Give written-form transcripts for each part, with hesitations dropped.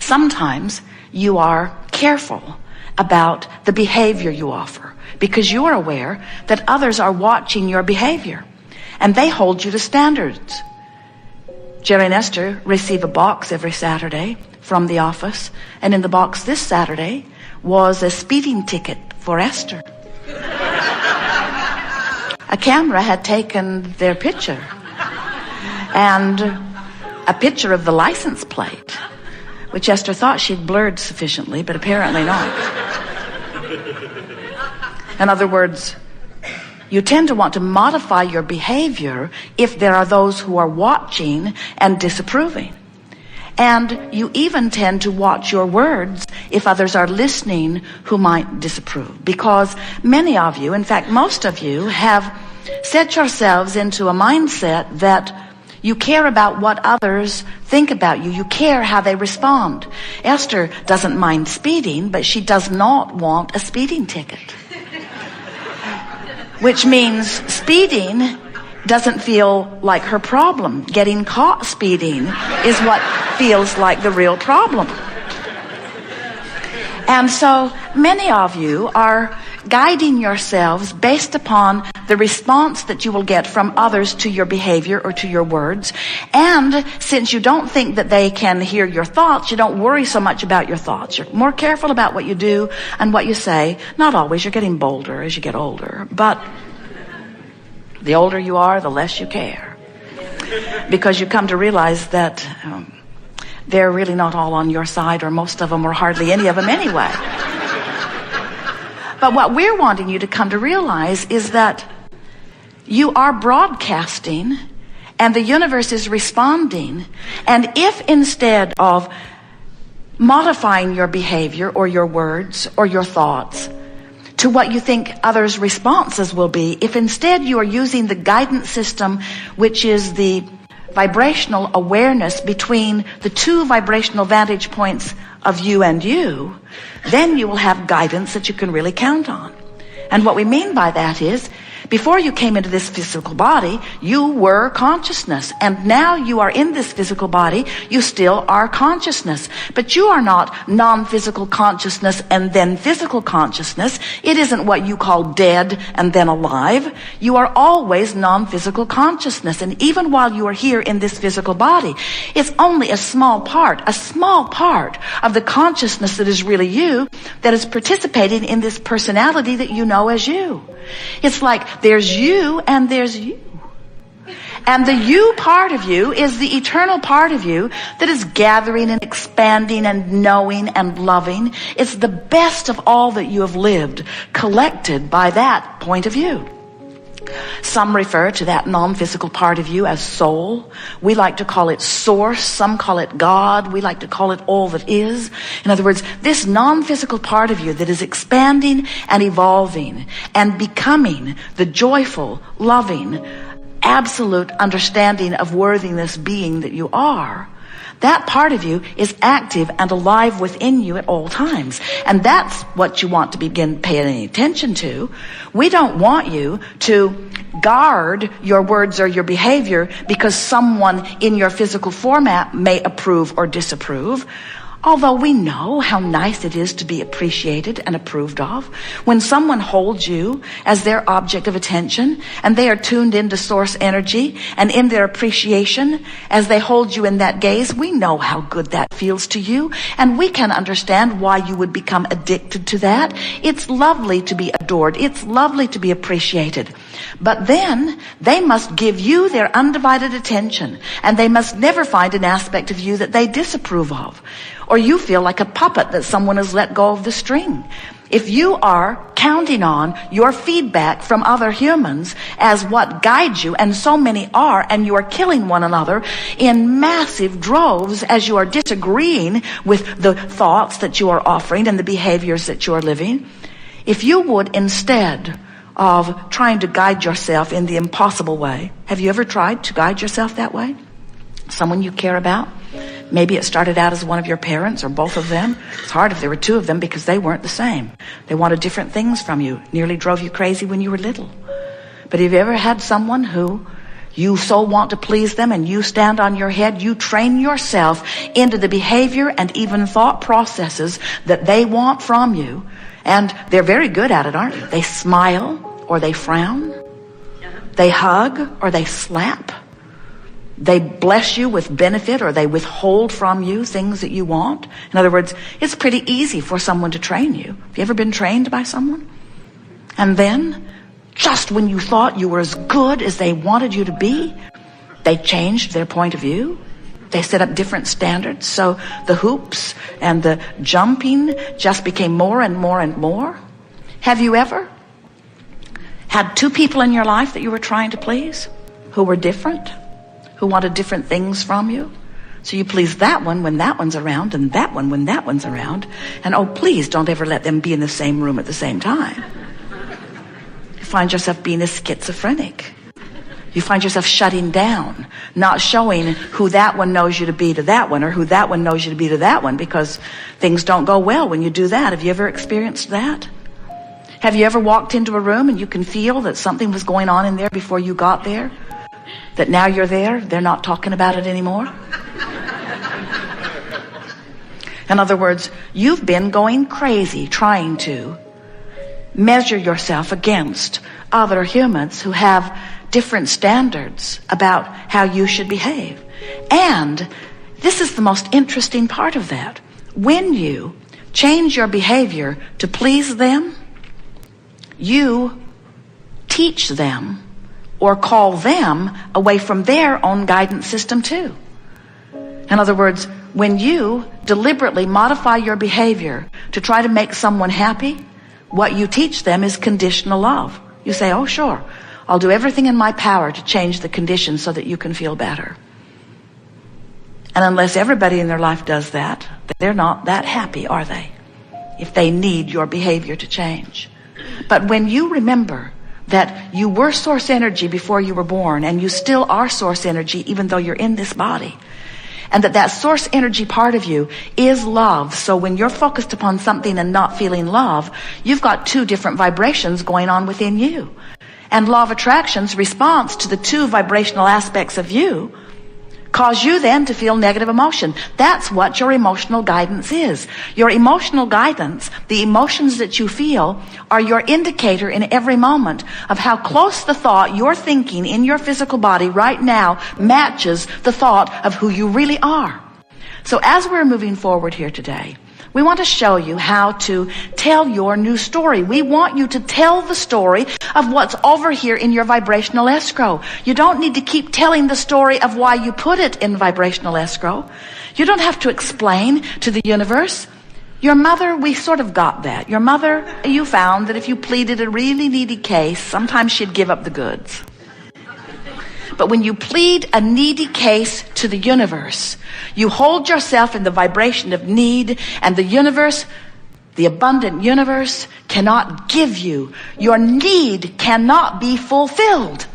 Sometimes you are careful about the behavior you offer because you're aware that others are watching your behavior and they hold you to standards. Jerry and Esther receive a box every Saturday from the office, and in the box this Saturday was a speeding ticket for Esther. A camera had taken their picture and a picture of the license plate, which Esther thought she'd blurred sufficiently, but apparently not. In other words, you tend to want to modify your behavior if there are those who are watching and disapproving. And you even tend to watch your words if others are listening who might disapprove. Because many of you, in fact, most of you, have set yourselves into a mindset that you care about what others think about you. You care how they respond. Esther doesn't mind speeding, but she does not want a speeding ticket. Which means speeding doesn't feel like her problem. Getting caught speeding is what feels like the real problem. And so many of you are guiding yourselves based upon the response that you will get from others to your behavior or to your words. And since you don't think that they can hear your thoughts, you don't worry so much about your thoughts. You're more careful about what you do and what you say. Not always. You're getting bolder as you get older. But the older you are, the less you care. Because you come to realize that they're really not all on your side, or most of them, or hardly any of them anyway. But what we're wanting you to come to realize is that you are broadcasting and the universe is responding. And if instead of modifying your behavior or your words or your thoughts to what you think others' responses will be, if instead you are using the guidance system, which is the vibrational awareness between the two vibrational vantage points of you and you, then you will have guidance that you can really count on. And what we mean by that is, before you came into this physical body, you were consciousness. And now you are in this physical body, you still are consciousness. But you are not non-physical consciousness and then physical consciousness. It isn't what you call dead and then alive. You are always non-physical consciousness. And even while you are here in this physical body, it's only a small part of the consciousness that is really you that is participating in this personality that you know as you. It's like there's you and there's you. And the you part of you is the eternal part of you that is gathering and expanding and knowing and loving. It's the best of all that you have lived, collected by that point of view. Some refer to that non-physical part of you as soul. We like to call it source. Some call it God. We like to call it all that is. In other words, this non-physical part of you that is expanding and evolving and becoming the joyful, loving, absolute understanding of worthiness being that you are, that part of you is active and alive within you at all times. And that's what you want to begin paying attention to. We don't want you to guard your words or your behavior because someone in your physical format may approve or disapprove. Although we know how nice it is to be appreciated and approved of. When someone holds you as their object of attention and they are tuned into source energy and in their appreciation as they hold you in that gaze, we know how good that feels to you, and we can understand why you would become addicted to that. It's lovely to be adored. It's lovely to be appreciated. But then they must give you their undivided attention, and they must never find an aspect of you that they disapprove of. Or you feel like a puppet that someone has let go of the string. If you are counting on your feedback from other humans as what guides you, and so many are, and you are killing one another in massive droves as you are disagreeing with the thoughts that you are offering and the behaviors that you are living, if you would, instead of trying to guide yourself in the impossible way, have you ever tried to guide yourself that way? Someone you care about? Maybe it started out as one of your parents or both of them. It's hard if there were two of them because they weren't the same. They wanted different things from you, nearly drove you crazy when you were little. But have you ever had someone who You so want to please them, and you stand on your head. You train yourself into the behavior and even thought processes that they want from you. And they're very good at it, aren't they? They smile or they frown. They hug or they slap. They bless you with benefit or they withhold from you things that you want. In other words, it's pretty easy for someone to train you. Have you ever been trained by someone? And then, just when you thought you were as good as they wanted you to be, they changed their point of view. They set up different standards. So the hoops and the jumping just became more and more and more. Have you ever had two people in your life that you were trying to please who were different, who wanted different things from you? So you please that one when that one's around, and that one when that one's around. And oh, please don't ever let them be in the same room at the same time. You find yourself being a schizophrenic. You find yourself shutting down, not showing who that one knows you to be to that one, or who that one knows you to be to that one, because things don't go well when you do that. Have you ever experienced that? Have you ever walked into a room and you can feel that something was going on in there before you got there? That now you're there, they're not talking about it anymore? In other words, you've been going crazy trying to measure yourself against other humans who have different standards about how you should behave. And this is the most interesting part of that. When you change your behavior to please them, you teach them or call them away from their own guidance system too. In other words, when you deliberately modify your behavior to try to make someone happy, what you teach them is conditional love. You say, oh sure, I'll do everything in my power to change the conditions so that you can feel better. And unless everybody in their life does that, they're not that happy, are they? If they need your behavior to change. But when you remember that you were source energy before you were born, and you still are source energy even though you're in this body, and that source energy part of you is love. So when you're focused upon something and not feeling love, you've got two different vibrations going on within you. And law of attraction's response to the two vibrational aspects of you cause you then to feel negative emotion. That's what your emotional guidance is. Your emotional guidance, the emotions that you feel, are your indicator in every moment of how close the thought you're thinking in your physical body right now matches the thought of who you really are. So as we're moving forward here today, we want to show you how to tell your new story. We want you to tell the story of what's over here in your vibrational escrow. You don't need to keep telling the story of why you put it in vibrational escrow. You don't have to explain to the universe. Your mother, we sort of got that. Your mother, you found that if you pleaded a really needy case, sometimes she'd give up the goods. But when you plead a needy case to the universe, you hold yourself in the vibration of need, and the universe, the abundant universe, cannot give you. Your need cannot be fulfilled.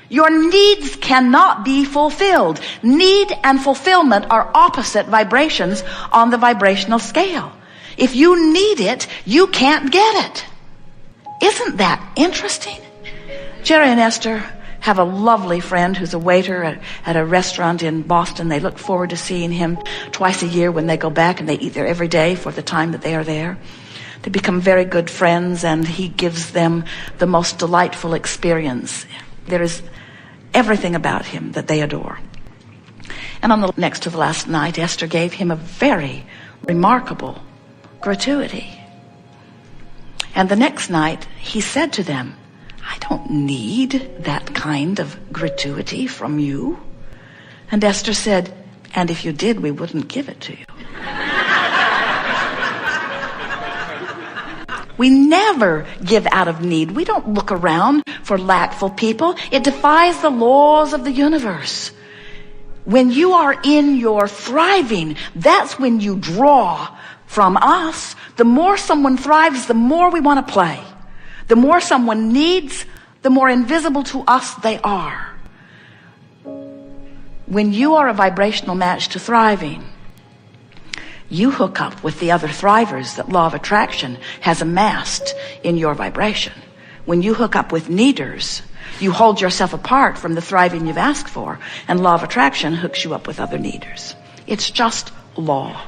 Your needs cannot be fulfilled. Need and fulfillment are opposite vibrations on the vibrational scale. If you need it, you can't get it. Isn't that interesting? Jerry and Esther have a lovely friend who's a waiter at a restaurant in Boston. They look forward to seeing him twice a year when they go back, and they eat there every day for the time that they are there. They become very good friends, and he gives them the most delightful experience. There is everything about him that they adore. And on the next to the last night, Esther gave him a very remarkable gratuity. And the next night, he said to them, I don't need that kind of gratuity from you. And Esther said, and if you did, we wouldn't give it to you. We never give out of need. We don't look around for lackful people. It defies the laws of the universe. When you are in your thriving, that's when you draw from us. The more someone thrives, the more we want to play. The more someone needs, the more invisible to us they are. When you are a vibrational match to thriving, you hook up with the other thrivers that law of attraction has amassed in your vibration. when you hook up with needers, you hold yourself apart from the thriving you've asked for, and law of attraction hooks you up with other needers. It's just law.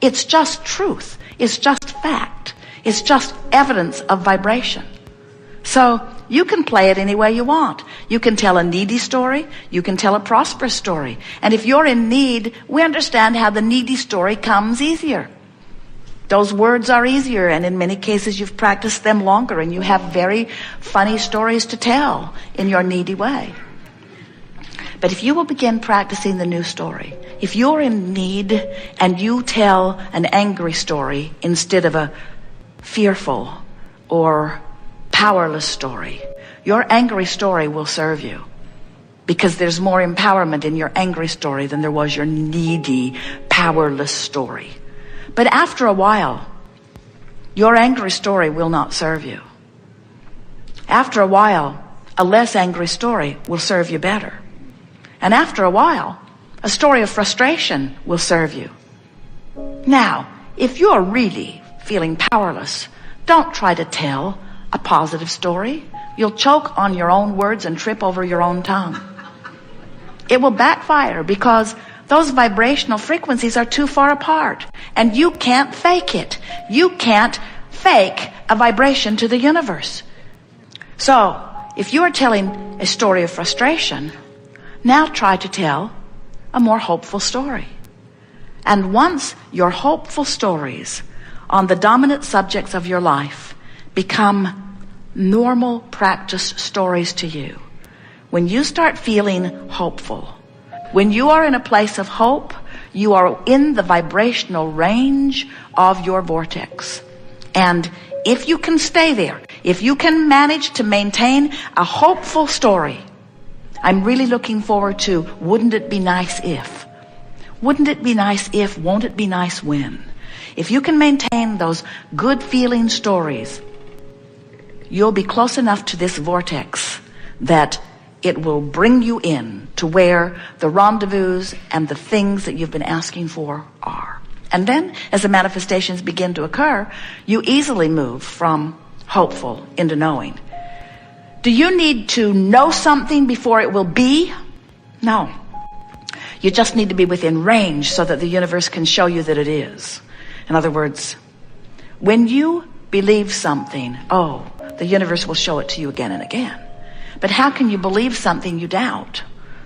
It's just truth. It's just fact. It's just evidence of vibration. So you can play it any way you want. You can tell a needy story. You can tell a prosperous story. And if you're in need, we understand how the needy story comes easier. Those words are easier, and in many cases you've practiced them longer, and you have very funny stories to tell in your needy way. But if you will begin practicing the new story, if you're in need and you tell an angry story instead of a fearful or powerless story, your angry story will serve you, because there's more empowerment in your angry story than there was your needy, powerless story. But after a while, your angry story will not serve you. After a while, a less angry story will serve you better. And after a while, a story of frustration will serve you. Now, if you're really feeling powerless, don't try to tell a positive story. You'll choke on your own words and trip over your own tongue. It will backfire, because those vibrational frequencies are too far apart, and you can't fake it. You can't fake a vibration to the universe. So, if you are telling a story of frustration, now try to tell a more hopeful story. And once your hopeful stories on the dominant subjects of your life become normal practice stories to you, when you start feeling hopeful, when you are in a place of hope, you are in the vibrational range of your vortex. And if you can stay there, if you can manage to maintain a hopeful story, I'm really looking forward to wouldn't it be nice if? Wouldn't it be nice if? Won't it be nice when? If you can maintain those good feeling stories, you'll be close enough to this vortex that it will bring you in to where the rendezvous and the things that you've been asking for are. And then, as the manifestations begin to occur, you easily move from hopeful into knowing. Do you need to know something before it will be? No. You just need to be within range so that the universe can show you that it is. In other words, when you believe something, the universe will show it to you again and again. But how can you believe something you doubt?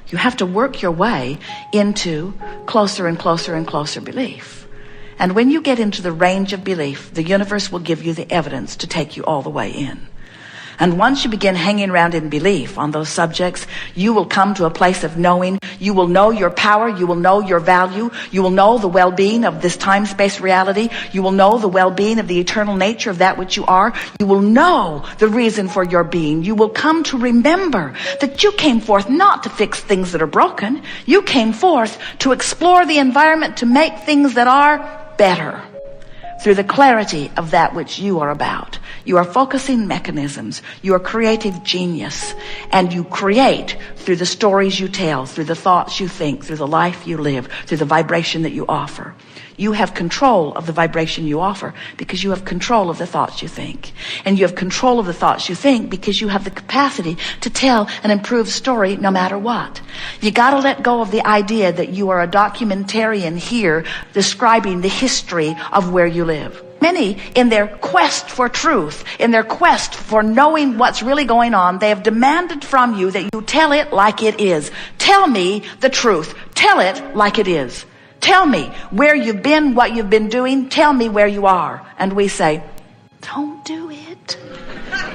You have to work your way into closer and closer and closer belief. And when you get into the range of belief, the universe will give you the evidence to take you all the way in. And once you begin hanging around in belief on those subjects, you will come to a place of knowing. You will know your power. You will know your value. You will know the well-being of this time-space reality. You will know the well-being of the eternal nature of that which you are. You will know the reason for your being. You will come to remember that you came forth not to fix things that are broken. You came forth to explore the environment, to make things that are better through the clarity of that which you are about. You are focusing mechanisms. You are creative genius. And you create through the stories you tell, through the thoughts you think, through the life you live, through the vibration that you offer. You have control of the vibration you offer because you have control of the thoughts you think. And you have control of the thoughts you think because you have the capacity to tell an improved story no matter what. You got to let go of the idea that you are a documentarian here describing the history of where you live. Many, in their quest for truth, in their quest for knowing what's really going on, they have demanded from you that you tell it like it is. Tell me the truth. Tell it like it is. Tell me where you've been, what you've been doing. Tell me where you are. And we say, don't do it.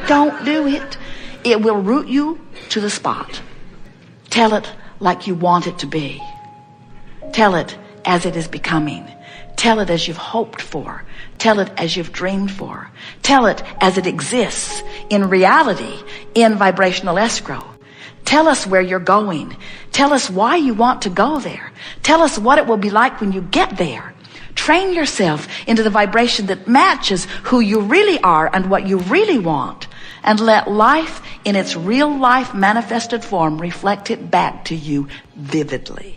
Don't do it. It will root you to the spot. Tell it like you want it to be. Tell it as it is becoming. Tell it as you've hoped for. Tell it as you've dreamed for. Tell it as it exists in reality, in vibrational escrow. Tell us where you're going. Tell us why you want to go there. Tell us what it will be like when you get there. Train yourself into the vibration that matches who you really are and what you really want. And let life in its real life manifested form reflect it back to you vividly.